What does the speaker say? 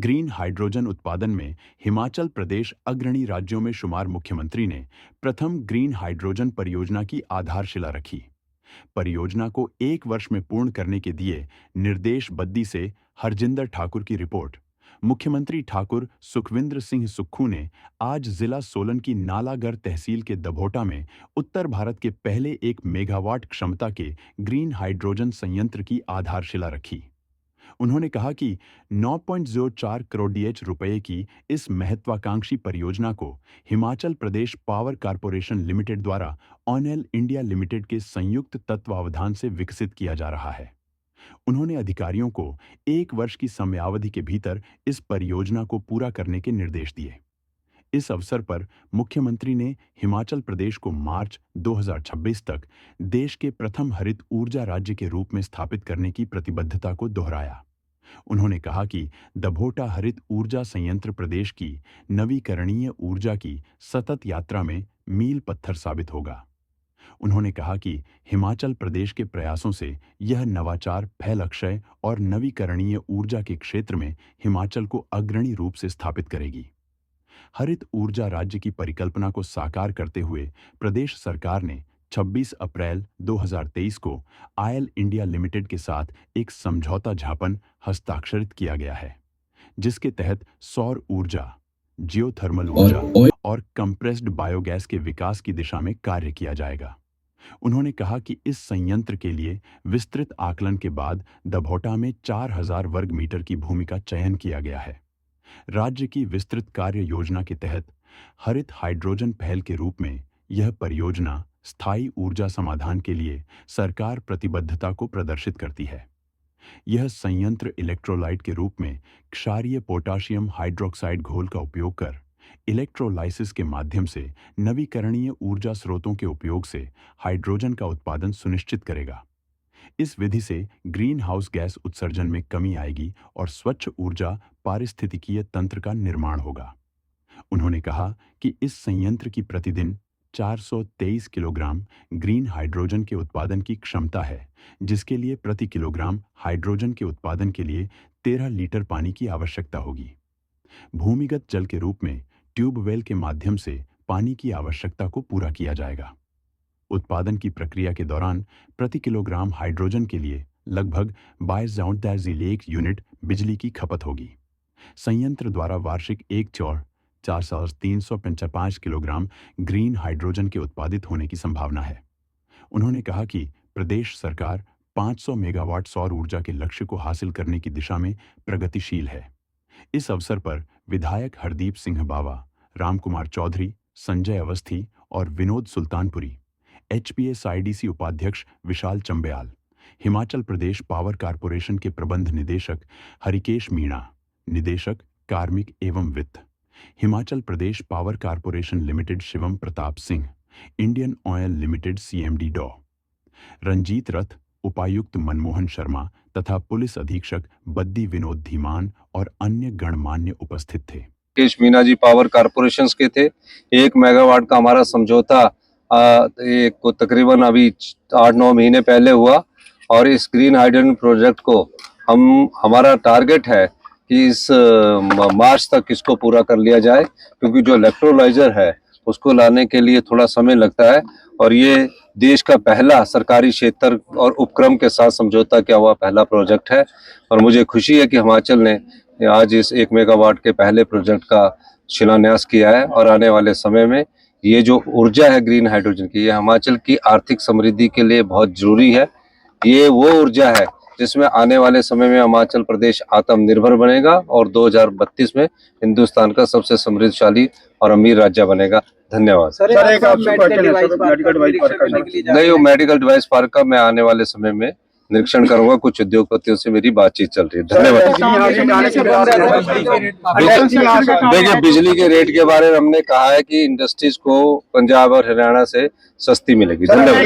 Green hydrogen उत्पादन में हिमाचल प्रदेश अग्रणी राज्यों में शुमार मुख्यमंत्री ने प्रथम ग्रीन हाइड्रोजन परियोजना की आधारशिला रखी। परियोजना को 1 वर्ष में पूर्ण करने के दिए निर्देश बद्दी से हरजिंदर ठाकुर की रिपोर्ट। मुख्यमंत्री ठाकुर सुखविंद्र सिंह सुक्खू ने आज जिला सोलन की नालागढ़ तहसील के दभोटा में उत्तर भारत के पहले 1 मेगावाट क्षमता के ग्रीन हाइड्रोजन संयंत्र की आधारशिला रखी। उन्होंने कहा कि 9.04 करोड़ रुपए की इस महत्वाकांक्षी परियोजना को Himachal Pradesh power corporation limited द्वारा ऑनेल इंडिया लिमिटेड के संयुक्त तत्वावधान से विकसित किया जा रहा है। उन्होंने अधिकारियों को 1 वर्ष की समयावधि के भीतर इस परियोजना को पूरा करने के निर्देश दिए। इस अवसर पर मुख्यमंत्री ने हिमाचल प्रदेश को मार्च 2026 तक देश के प्रथम हरित ऊर्जा राज्य के रूप में स्थापित करने की प्रतिबद्धता को दोहराया। उन्होंने कहा कि दभोटा हरित ऊर्जा संयंत्र प्रदेश की नवीकरणीय ऊर्जा की सतत यात्रा में मील पत्थर साबित होगा। उन्होंने कहा कि हिमाचल प्रदेश के प्रयासों से यह नवाचार, फैल अक्षय और नवीकरणीय ऊर्जा के क्षेत्र में हिमाचल को अग्रणी रूप से स्थापित करेगी। हरित ऊर्जा राज्य की परिकल्पना को साकार करते हुए प्रदेश सरकार ने 26 अप्रैल 2023 को ऑयल इंडिया लिमिटेड के साथ एक समझौता ज्ञापन हस्ताक्षरित किया गया है, जिसके तहत सौर ऊर्जा, जियोथर्मल ऊर्जा और कंप्रेस्ड बायोगैस के विकास की दिशा में कार्य किया जाएगा। उन्होंने कहा कि इस संयंत्र के लिए विस्तृत आकलन के बाद दभोटा में 4000 वर्ग मीटर की भूमि का चयन किया गया है। राज्य की विस्तृत कार्य योजना के तहत हरित हाइड्रोजन पहल के रूप में यह परियोजना स्थायी ऊर्जा समाधान के लिए सरकार प्रतिबद्धता को प्रदर्शित करती है। यह संयंत्र इलेक्ट्रोलाइट के रूप में क्षारीय पोटाशियम हाइड्रोक्साइड घोल का उपयोग कर इलेक्ट्रोलाइसिस के माध्यम से नवीकरणीय ऊर्जा स्रोतों के उपयोग से हाइड्रोजन का उत्पादन सुनिश्चित करेगा। इस विधि से ग्रीन हाउस गैस उत्सर्जन में कमी आएगी और स्वच्छ ऊर्जा पारिस्थितिकीय तंत्र का निर्माण होगा। उन्होंने कहा कि इस संयंत्र की प्रतिदिन 423 किलोग्राम ग्रीन हाइड्रोजन के उत्पादन की क्षमता है, जिसके लिए प्रति किलोग्राम हाइड्रोजन के उत्पादन के लिए 13 लीटर पानी की आवश्यकता होगी। भूमिगत जल के रूप में ट्यूबवेल के माध्यम से पानी की आवश्यकता को पूरा किया जाएगा। उत्पादन की प्रक्रिया के दौरान प्रति किलोग्राम हाइड्रोजन के लिए लगभग 22,000 यूनिट बिजली की खपत होगी। संयंत्र द्वारा वार्षिक 4,355 किलोग्राम ग्रीन हाइड्रोजन के उत्पादित होने की संभावना है। उन्होंने कहा कि प्रदेश सरकार 500 मेगावाट सौर ऊर्जा के लक्ष्य को हासिल करने की दिशा में प्रगतिशील है। इस अवसर पर विधायक हरदीप सिंह बावा, रामकुमार चौधरी, संजय अवस्थी और विनोद सुल्तानपुरी, HPSIDC उपाध्यक्ष विशाल चंबयाल, हिमाचल प्रदेश पावर कारपोरेशन के प्रबंध निदेशक हरिकेश मीणा, निदेशक कार्मिक एवं वित्त, Himachal Pradesh power corporation limited Shivam Pratap Singh, Indian oil limited CMD डॉ. रंजीत रथ, उपायुक्त मनमोहन शर्मा तथा पुलिस अधीक्षक बद्दी विनोद धीमान और अन्य गणमान्य उपस्थित थे। हरिकेश मीणा जी पावर कारपोरेशन के थे। 1 मेगावाट का हमारा समझौता को तकरीबन अभी 8-9 महीने पहले हुआ और इस ग्रीन हाइड्रोजन प्रोजेक्ट को हमारा टारगेट है कि इस मार्च तक इसको पूरा कर लिया जाए, क्योंकि जो इलेक्ट्रोलाइजर है उसको लाने के लिए थोड़ा समय लगता है और ये देश का पहला सरकारी क्षेत्र और उपक्रम के साथ समझौता किया हुआ पहला प्रोजेक्ट है। और मुझे खुशी है कि हिमाचल ने आज इस 1 मेगावाट के पहले प्रोजेक्ट का शिलान्यास किया है और आने वाले समय में ये जो ऊर्जा है ग्रीन हाइड्रोजन की, ये हिमाचल की आर्थिक समृद्धि के लिए बहुत जरूरी है। ये वो ऊर्जा है जिसमें आने वाले समय में हिमाचल प्रदेश आत्मनिर्भर बनेगा और 2032 में हिंदुस्तान का सबसे समृद्धशाली और अमीर राज्य बनेगा। धन्यवाद। नहीं, वो मेडिकल डिवाइस पार्क का मैं आने वाले समय में निरीक्षण करूंगा। कुछ उद्योगपतियों से मेरी बातचीत चल रही है। धन्यवाद। देखिए, बिजली के रेट के बारे में हमने कहा है कि इंडस्ट्रीज को पंजाब और हरियाणा से सस्ती मिलेगी। धन्यवाद।